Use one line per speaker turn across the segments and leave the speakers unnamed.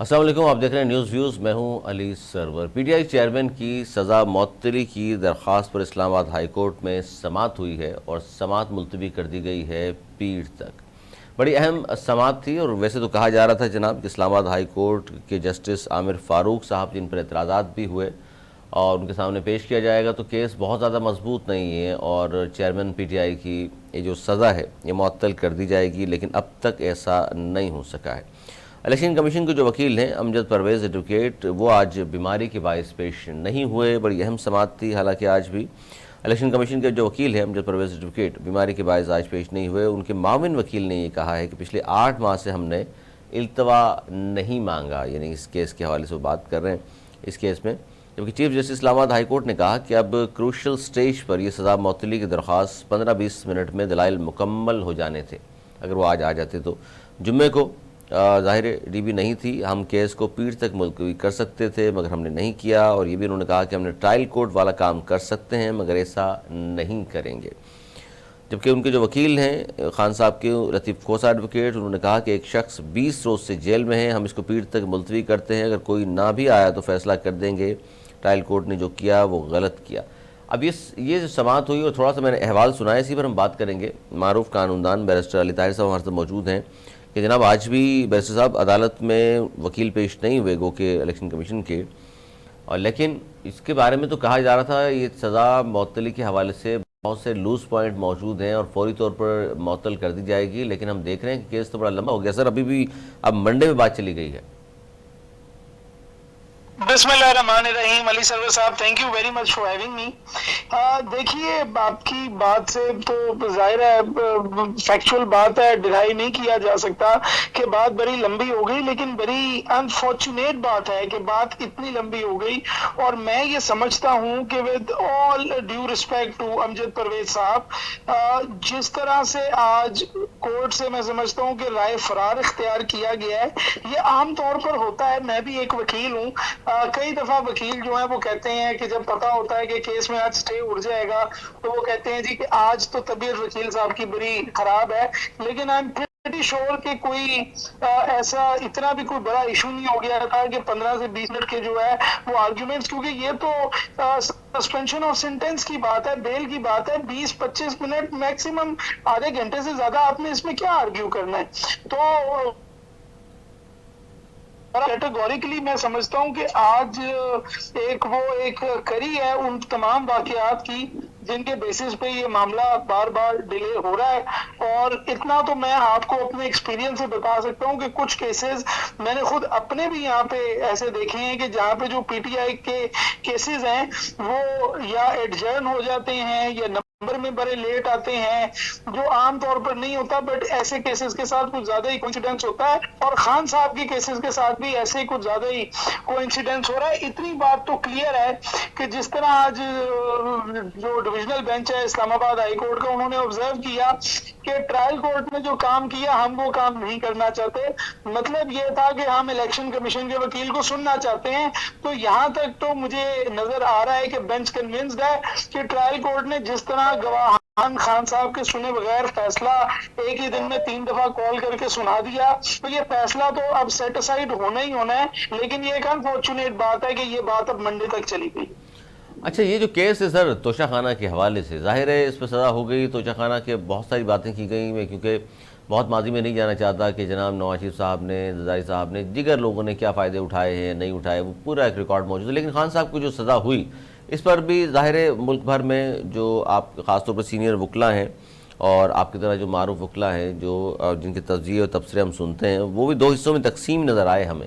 अस्सलाम वालेकुम, आप देख रहे हैं न्यूज़ व्यूज़। मैं हूं अली सरवर। पीटीआई चेयरमैन की सज़ा मअतली की दरख्वास्त पर इस्लामाबाद हाई कोर्ट में समाअत हुई है और समाअत मुलतवी कर दी गई है पीर तक। बड़ी अहम समाअत थी और वैसे तो कहा जा रहा था जनाब कि इस्लामाबाद हाई कोर्ट के जस्टिस आमिर फ़ारूक साहब, जिन पर एतराज़ात भी हुए और उनके सामने पेश किया जाएगा, तो केस बहुत ज़्यादा मजबूत नहीं है और चेयरमैन पीटीआई की ये जो सज़ा है ये मुअत्तल कर दी जाएगी, लेकिन अब तक ऐसा नहीं हो सका है। इलेक्शन कमीशन के जो वकील हैं अमजद परवेज़ एडवोकेट, वो आज बीमारी के बायस पेश नहीं हुए। बड़ी अहम समाअत थी। हालांकि आज भी इलेक्शन कमीशन के जो वकील हैं अमजद परवेज़ एडवोकेट बीमारी के बायस आज पेश नहीं हुए। उनके माविन वकील ने ये कहा है कि पिछले 8 माह से हमने इल्तवा नहीं मांगा, यानी इस केस के हवाले से वो बात कर रहे हैं इस केस में। जबकि chief justice Islamabad high court ने कहा कि अब क्रूशल स्टेज पर यह सज़ा मअतली की दरख्वास्त 15-20 मिनट में दलाइल मुकम्मल हो जाने थे। अगर वो आज आ जाते तो जुम्मे को ज़ाहिर डीबी नहीं थी, हम केस को पीर तक मुलतवी कर सकते थे, मगर हमने नहीं किया। और ये भी उन्होंने कहा कि हमने ट्रायल कोर्ट वाला काम कर सकते हैं मगर ऐसा नहीं करेंगे। जबकि उनके जो वकील हैं खान साहब के लतीफ़ खोसा एडवोकेट, उन्होंने कहा कि एक शख्स 20 रोज़ से जेल में है, हम इसको पीर तक मुलतवी करते हैं, अगर कोई ना भी आया तो फैसला कर देंगे। ट्रायल कोर्ट ने जो किया वो गलत किया। अब ये जो समाअत हुई और थोड़ा सा मैंने अहवाल सुनाया, इसी पर हम बात करेंगे। मारूफ कानूनदान बैरिस्टर अली ताहिर साहब हमारे साथ मौजूद हैं कि जनाब आज भी बैरिस्टर साहब अदालत में वकील पेश नहीं हुए गो के इलेक्शन कमीशन के, और लेकिन इसके बारे में तो कहा जा रहा था ये सज़ा मअतली के हवाले से बहुत से लूज पॉइंट मौजूद हैं और फौरी तौर पर मअतल कर दी जाएगी, लेकिन हम देख रहे हैं कि केस तो बड़ा लंबा हो गया। सर अभी भी अब मंडे में बात चली गई है।
बिस्मिल्लाहिर्रहमानिर्रहीम। अली सरवर साहब, thank you very much for having me. देखिए, आपकी बात से तो जाहिर है, फैक्चुअल बात है, डिनाई नहीं किया जा सकता कि बात बड़ी लंबी हो गई, लेकिन बड़ी अनफॉर्चुनेट बात है कि बात इतनी लंबी हो गई। और मैं ये समझता हूँ कि with all due respect to Amjad Parvez साहब, जिस तरह से आज कोर्ट से मैं समझता हूँ कि राय फरार इख्तियार किया गया है, ये आम तौर पर होता है। मैं भी एक वकील हूँ। कई दफा वकील जो है वो कहते हैं कि जब पता होता है कि केस में आज स्टे उड़ जाएगा, तो वो कहते हैं जी कि आज तो तबीयत वकील साहब की बड़ी खराब है, लेकिन आई एम प्रीटी श्योर कि कोई ऐसा इतना भी कोई बड़ा इशू नहीं हो गया था कि 15 से 20 मिनट के जो है वो आर्ग्यूमेंट्स, क्योंकि ये तो सस्पेंशन ऑफ सेंटेंस की बात है, बेल की बात है। 20-25 मिनट मैक्सिमम, आधे घंटे से ज्यादा आपने इसमें क्या आर्ग्यू करना है? तो कैटेगोरिकली मैं समझता हूं कि आज एक कड़ी है उन तमाम वाकयात की जिनके बेसिस पे ये मामला बार बार डिले हो रहा है। और इतना तो मैं आपको अपने एक्सपीरियंस से बता सकता हूं कि कुछ केसेस मैंने खुद अपने भी यहाँ पे ऐसे देखे हैं कि जहाँ पे जो पीटीआई के केसेस हैं वो या एडजर्न हो जाते हैं या नंबर में बड़े लेट आते हैं, जो आम तौर पर नहीं होता, बट ऐसे केसेस के साथ कुछ ज्यादा ही कोइंसिडेंस होता है। और खान साहब के केसेस के साथ भी ऐसे कुछ ज्यादा ही कोइंसिडेंस हो रहा है। इतनी बात तो क्लियर है कि जिस तरह आज जो डिविजनल बेंच है इस्लामाबाद हाई कोर्ट का, उन्होंने ऑब्जर्व किया कि ट्रायल कोर्ट ने जो काम किया हम वो काम नहीं करना चाहते। मतलब ये था कि हम इलेक्शन कमीशन के वकील को सुनना चाहते हैं। तो यहाँ तक तो मुझे नजर आ रहा है कि बेंच कन्विंस्ड है कि ट्रायल कोर्ट ने जिस तरह गवाह खान साहब के सुने बगैर फैसला एक ही दिन में 3 दफा कॉल करके सुना दिया, तो ये फैसला तो अब सेट असाइड होना ही होना है। लेकिन ये एक अनफॉर्चुनेट बात है कि ये बात अब मंडे तक चली गई।
अच्छा, ये जो केस है सर तोशा खाना के हवाले से, जाहिर है इस पर सज़ा हो गई। तोशा खाना के बहुत सारी बातें की गई। मैं क्योंकि बहुत माजी में नहीं जाना चाहता कि जनाब नवाज शरीफ साहब ने, जरदारी साहब ने, दिगर लोगों ने क्या फ़ायदे उठाए हैं नहीं उठाए, वो पूरा एक रिकॉर्ड मौजूद है। लेकिन खान साहब को जो सज़ा हुई इस पर भी ज़ाहिर है मुल्क भर में जो आप ख़ासतौर पर सीनियर वकला हैं और आपकी तरह जो मारूफ वकला हैं, जो जिनके तज़किये और तबसरे हम सुनते हैं, वो भी 2 हिस्सों में तकसीम नज़र आए हमें।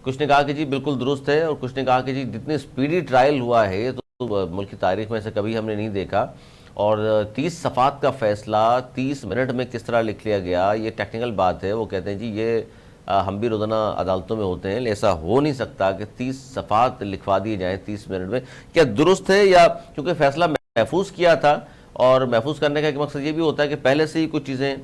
कुछ ने कहा कि जी बिल्कुल दुरुस्त है और कुछ ने कहा कि जी जितनी स्पीडी ट्रायल हुआ है तो मुल्क की तारीख में ऐसा कभी हमने नहीं देखा। और 30 सफ़ात का फ़ैसला 30 मिनट में किस तरह लिख लिया गया, ये टेक्निकल बात है। वो कहते हैं जी ये हम भी रोज़ाना अदालतों में होते हैं, ऐसा हो नहीं सकता कि 30 सफ़ात लिखवा दिए जाएँ 30 मिनट में। क्या दुरुस्त है, या क्योंकि फ़ैसला महफूज किया था और महफूज करने का एक मकसद ये भी होता है कि पहले से ही कुछ चीज़ें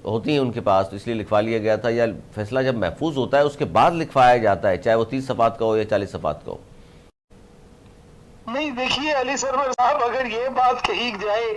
होती हैं उनके पास, तो इसलिए लिखवा लिया गया था, या फैसला जब महफूज होता है उसके बाद लिखवाया जाता है, चाहे वो 30 सफ़ात का हो या 40 सफ़ात का हो?
नहीं देखिए अली सरवर साहब, अगर ये बात कही जाए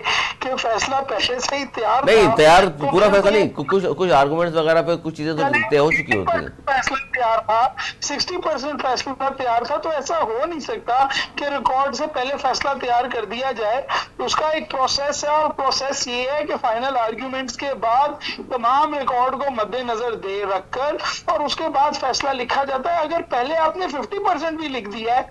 कि फैसला पहले से ही तैयार
नहीं
था,
तैयार
तो
पूरा
फिर
फैसला
तो ये
नहीं, कुछ कुछ आर्गुमेंट्स वगैरह पे कुछ चीजें तो तय हो चुकी होती हैं।
फैसला तैयार था, 60% फैसला तैयार था, तो ऐसा हो नहीं सकता कि रिकॉर्ड से पहले फैसला तैयार कर दिया जाए। उसका एक प्रोसेस है, और प्रोसेस ये है कि फाइनल आर्ग्यूमेंट्स के बाद तमाम रिकॉर्ड को मद्देनजर दे रखकर और उसके बाद फैसला लिखा जाता है। अगर पहले आपने 50% भी लिख दिया है,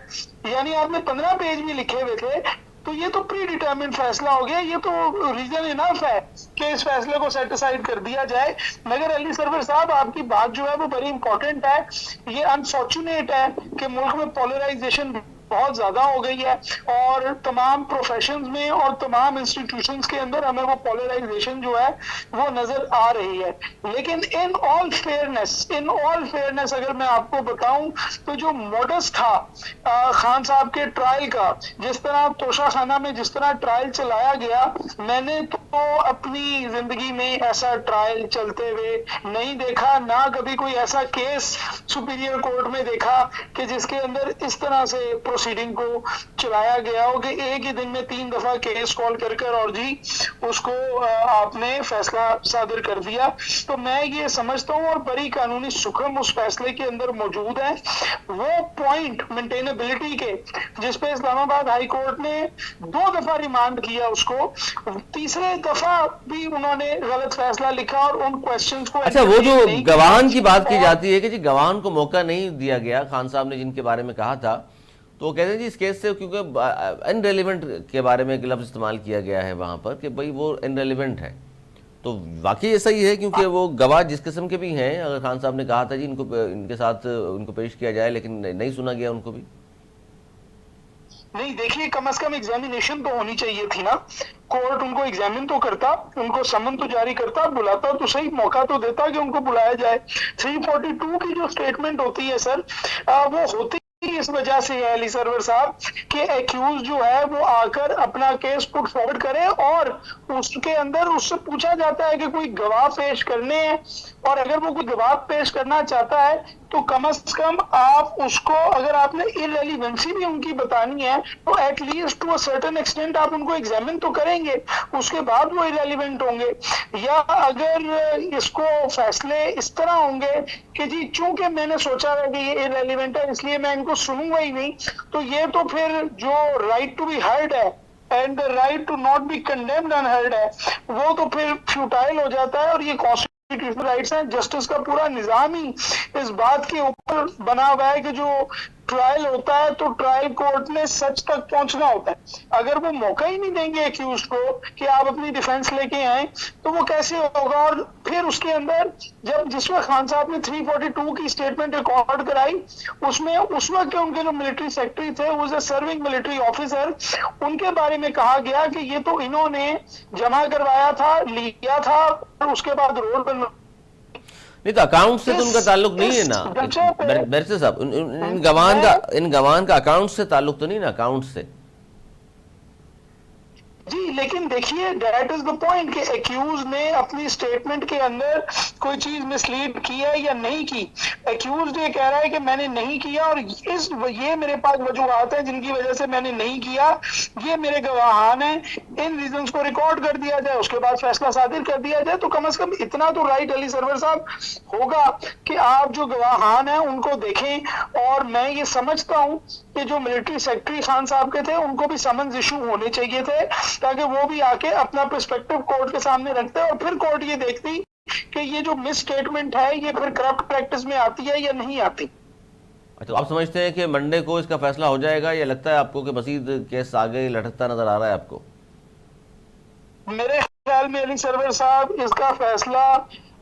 यानी आपने 15 पेज भी लिखे हुए थे, तो ये तो प्री डिटर्मिन फैसला हो गया, ये तो रीजन इनफ है कि इस फैसले को सेट असाइड कर दिया जाए। मगर अली सरवर साहब, आपकी बात जो है वो बड़ी इंपॉर्टेंट है। ये अनफॉर्चुनेट है कि मुल्क में पोलराइजेशन बहुत ज्यादा हो गई है, और तमाम प्रोफेशंस में और तमाम इंस्टीट्यूशंस के अंदर हमें वो पोलराइजेशन जो है वो नजर आ रही है। लेकिन इन ऑल फेयरनेस अगर मैं आपको बताऊं, तो जो मोडस था खान साहब के ट्रायल का, जिस तरह तोशा खाना में जिस तरह ट्रायल चलाया गया, मैंने तो अपनी जिंदगी में ऐसा ट्रायल चलते हुए नहीं देखा, ना कभी कोई ऐसा केस सुपीरियर कोर्ट में देखा कि जिसके अंदर इस तरह से प्रोसीडिंग को चलाया गया हो कि एक ही दिन में 3 दफा केस कॉल कर और जी उसको आपने फैसला सादर कर दिया। तो मैं ये समझता हूँ, और बड़ी कानूनी सुकम उस फैसले के अंदर मौजूद है, वो पॉइंट मेंटेनेबिलिटी के, जिसपे इस्लामाबाद हाई कोर्ट ने 2 दफा रिमांड किया उसको, तीसरे दफा भी उन्होंने गलत फैसला लिखा और उन क्वेश्चंस को।
अच्छा, वो जो गवाहान की बात की जाती है कि जी गवाहान को मौका नहीं दिया गया, खान साहब ने जिनके बारे में कहा था, तो वो कहते हैं जी इस केस से, क्योंकि इनरेलीवेंट के बारे में एक लफ्ज़ इस्तेमाल किया गया है वहाँ पर कि भाई वो इनरेलीवेंट है। तो वाकई ऐसा ही है, क्योंकि वो गवाह जिस किस्म के भी हैं, अगर खान साहब ने कहा था जी इनको इनके साथ उनको पेश किया जाए, लेकिन नहीं सुना गया उनको भी।
नहीं देखिए, कम से कम एग्जामिनेशन तो होनी चाहिए थी ना, कोर्ट उनको एग्जामिन तो करता, उनको समन तो जारी करता, बुलाता तो सही, मौका तो देता कि उनको बुलाया जाए। 342 की जो स्टेटमेंट होती है सर, वो होती इस वजह से है अली सरवर साहब कि एक्यूज जो है वो आकर अपना केस पुट फॉरवर्ड करे, और उसके अंदर उससे पूछा जाता है कि कोई गवाह पेश करने हैं, और अगर वो कोई गवाह पेश करना चाहता है तो कम से कम आप उसको, अगर आपने इररेलेवेंसी भी उनकी बतानी है, तो at least to a certain extent आप उनको एग्जामिन तो करेंगे, उसके बाद वो इररेलेवेंट होंगे। या अगर इसको फैसले इस तरह होंगे कि जी चूंकि मैंने सोचा है कि ये इररेलेवेंट है इसलिए मैं इनको सुनूंगा ही नहीं, तो ये तो फिर जो राइट टू बी हर्ड है and the right to not be condemned unheard है, वो तो फिर फ्यूटाइल हो जाता है। और ये कॉन्स्टिट्यूशनल राइट्स हैं, जस्टिस का पूरा निजाम ही इस बात के ऊपर बना हुआ है कि जो ट्रायल होता है तो ट्रायल कोर्ट ने सच तक पहुंचना होता है। अगर वो मौका ही नहीं देंगे एक्यूज को कि आप अपनी डिफेंस लेके आए, तो वो कैसे होगा। और फिर उसके अंदर जब जिस वक्त खान साहब ने 342 की स्टेटमेंट रिकॉर्ड कराई, उसमें उस वक्त के उनके जो मिलिट्री सेक्रेटरी थे, वो अ सर्विंग मिलिट्री ऑफिसर, उनके बारे में कहा गया कि ये तो इन्होंने जमा करवाया था, लिया था, और उसके बाद रोड पर
नहीं, तो अकाउंट से तो उनका ताल्लुक नहीं है ना बैरिस्टर साहब, इन गवाहान का अकाउंट से ताल्लुक तो नहीं ना, अकाउंट से।
जी, लेकिन देखिए दैट इज द पॉइंट कि एक्यूज ने अपनी स्टेटमेंट के अंदर कोई चीज मिसलीड की है या नहीं की। एक्यूज ये कह रहा है कि मैंने नहीं किया, और ये मेरे पास वजूहात हैं जिनकी वजह से मैंने नहीं किया, ये मेरे गवाहान हैं, इन रीजंस को रिकॉर्ड कर दिया जाए, उसके बाद फैसला सादिर कर दिया जाए। तो कम से कम इतना तो राइट अली सरवर साहब होगा कि आप जो गवाहान हैं उनको देखें। और मैं ये समझता हूं कि जो मिलिट्री सेक्रेटरी खान साहब के थे उनको भी समन्स इशू होने चाहिए थे, ताकि वो भी आके अपना पर्सपेक्टिव कोर्ट के सामने रखते, और फिर कोर्ट ये देखती कि ये जो मिस स्टेटमेंट है ये फिर करप्ट प्रैक्टिस में आती है या नहीं आती।
अच्छा, आप समझते हैं कि मंडे को इसका फैसला हो जाएगा, या लगता है आपको कि मजीद केस आगे लटकता नजर आ रहा है आपको?
मेरे ख्याल में अली सरवर साहब इसका फैसला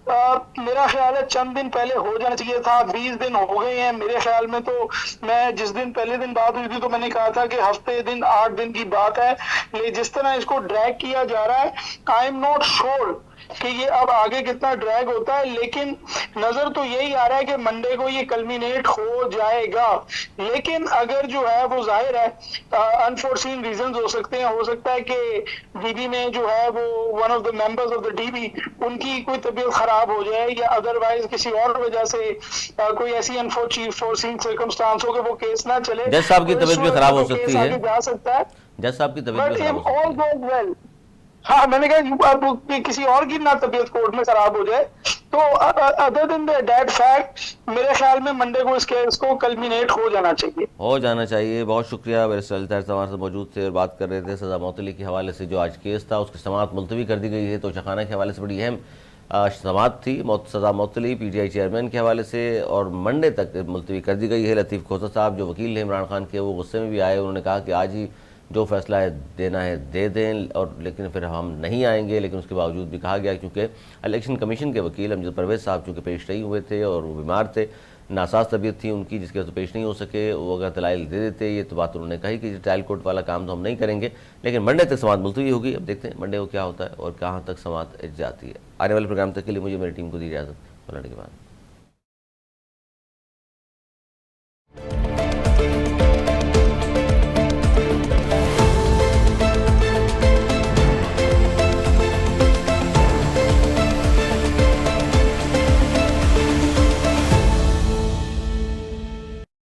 मेरा ख्याल है चंद दिन पहले हो जाना चाहिए था। 20 दिन हो गए हैं मेरे ख्याल में। तो मैं जिस दिन पहले दिन बात हुई थी तो मैंने कहा था कि हफ्ते दिन 8 दिन की बात है, लेकिन जिस तरह इसको ड्रैग किया जा रहा है, आई एम नॉट श्योर कि ये अब आगे कितना ड्रैग होता है। लेकिन नजर तो यही आ रहा है कि मंडे को ये कल्मिनेट हो जाएगा। लेकिन अगर जो है वो जाहिर है अनफोर्सीन रीजंस हो सकते हैं, हो सकता है कि डीबी में जो है वो one of the members of the dB उनकी कोई तबीयत खराब खराब हो जाए या अदरवाइज किसी और वजह से कोई ऐसी अनफोर्सिंग सर्कमस्टांस हो कि वो केस ना चले,
जज साहब की
तो इस
तबीयत भी
सूरत
खराब
में
हो
तो
सकती
केस
है,
आगे जा सकता है।
जज साहब की तबीयत भी
बट
खराब
इफ
हो सकती
ऑल
है।
गोज वेल, हाँ मैंने कहा अब किसी और की ना तबीयत कोर्ट में खराब हो जाए तो अदर देन दैट फैक्ट मेरे ख्याल में मंडे को इस केस को कल्मिनेट हो जाना चाहिए।
हो जाना चाहिए। बहुत शुक्रिया, बैरिस्टर अली ताहिर साहब हमारे साथ मौजूद थे और बात कर रहे थे सज़ा मौतली के हवाले से। जो आज केस था उसकी समाअत मुलतवी कर दी गई है, तो शखाना के हवाले से बड़ी अहम समाअत थी सज़ा मौतली पीटीआई चेयरमैन के हवाले से, और मंडे तक मुलतवी कर दी गई है। लतीफ़ खोसा साहब जो वकील हैं इमरान खान के, वो गुस्से में भी आए, उन्होंने कहा कि आज ही जो फैसला है देना है दे दें, और लेकिन फिर हम नहीं आएंगे। लेकिन उसके बावजूद भी कहा गया, क्योंकि इलेक्शन कमीशन के वकील अमजद परवेज़ साहब चूँकि पेश नहीं हुए थे और वो बीमार थे, नासाज तबीयत थी उनकी, जिसकी वजह से पेश नहीं हो सके, वो अगर दलाइल दे देते, ये तो बात उन्होंने कही कि ट्रायल कोर्ट वाला काम तो हम नहीं करेंगे, लेकिन मंडे तक समाअत मुलतवी होगी। अब देखते हैं मंडे को क्या होता है और कहाँ तक समाअत जाती है। आने वाले प्रोग्राम तक के लिए मुझे मेरी टीम को दी इजाज़त, बुलाने के बाद।